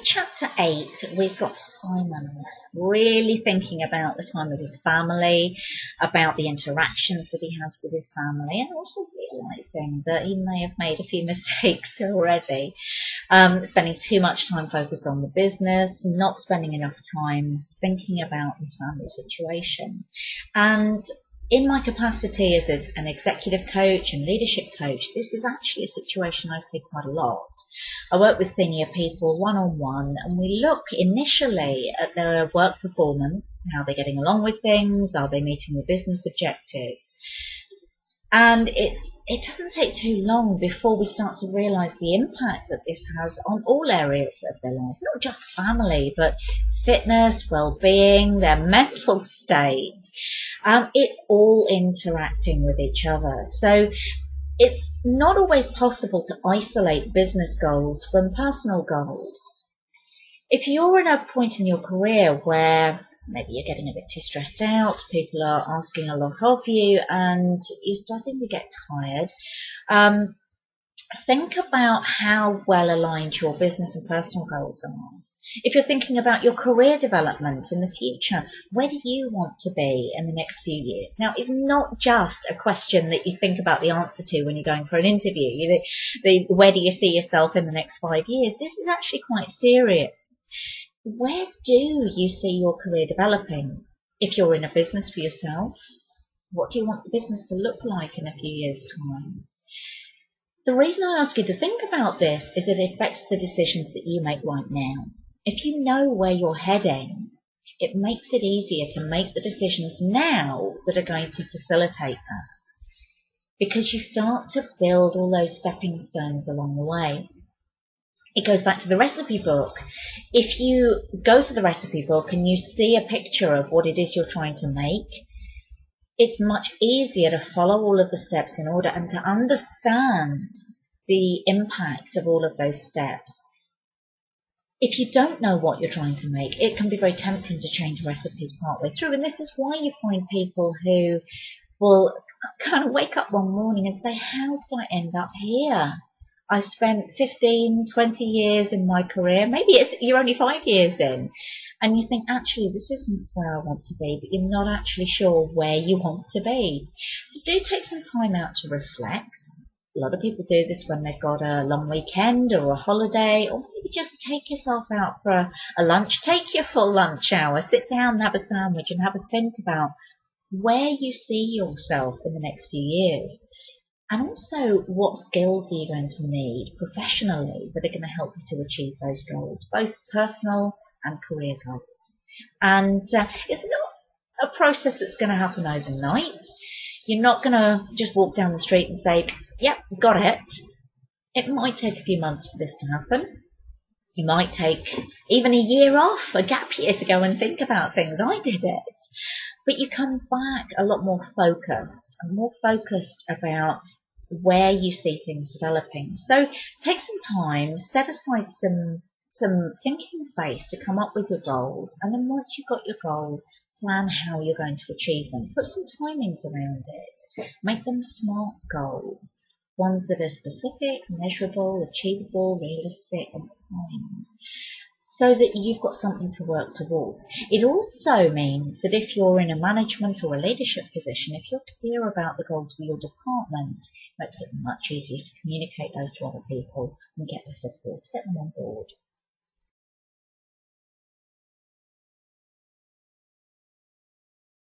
chapter 8, we've got Simon really thinking about the time with his family, about the interactions that he has with his family, and also realizing that he may have made a few mistakes already. Spending too much time focused on the business, not spending enough time thinking about his family situation. And in my capacity as an executive coach and leadership coach, this is actually a situation I see quite a lot. I work with senior people one-on-one, and we look initially at their work performance, how they're getting along with things, are they meeting the business objectives? And it doesn't take too long before we start to realise the impact that this has on all areas of their life, not just family, but fitness, well-being, their mental state. It's all interacting with each other. So it's not always possible to isolate business goals from personal goals. If you're at a point in your career where maybe you're getting a bit too stressed out, people are asking a lot of you, and you're starting to get tired, think about how well aligned your business and personal goals are. If you're thinking about your career development in the future, where do you want to be in the next few years? Now, it's not just a question that you think about the answer to when you're going for an interview. Where do you see yourself in the next 5 years? This is actually quite serious. Where do you see your career developing? If you're in a business for yourself, what do you want the business to look like in a few years' time? The reason I ask you to think about this is it affects the decisions that you make right now. If you know where you're heading, it makes it easier to make the decisions now that are going to facilitate that, because you start to build all those stepping stones along the way. It goes back to the recipe book. If you go to the recipe book and you see a picture of what it is you're trying to make, it's much easier to follow all of the steps in order and to understand the impact of all of those steps. If you don't know what you're trying to make, it can be very tempting to change recipes partway through. And this is why you find people who will kind of wake up one morning and say, how did I end up here? I spent 15, 20 years in my career. Maybe you're only 5 years in. And you think, actually, this isn't where I want to be, but you're not actually sure where you want to be. So do take some time out to reflect. A lot of people do this when they've got a long weekend or a holiday, or maybe just take yourself out for a lunch. Take your full lunch hour, sit down and have a sandwich and have a think about where you see yourself in the next few years. And also, what skills are you going to need professionally that are going to help you to achieve those goals, both personal and career goals. And it's not a process that's going to happen overnight. You're not going to just walk down the street and say, yep, got it. It might take a few months for this to happen. You might take even a year off, a gap year, to go and think about things. I did it. But you come back a lot more focused about where you see things developing. So take some time, set aside some thinking space to come up with your goals, and then once you've got your goals, plan how you're going to achieve them. Put some timings around it. Make them SMART goals, ones that are specific, measurable, achievable, realistic, and timed, so that you've got something to work towards. It also means that if you're in a management or a leadership position, if you're clear about the goals for your department, it makes it much easier to communicate those to other people and get the support, get them on board.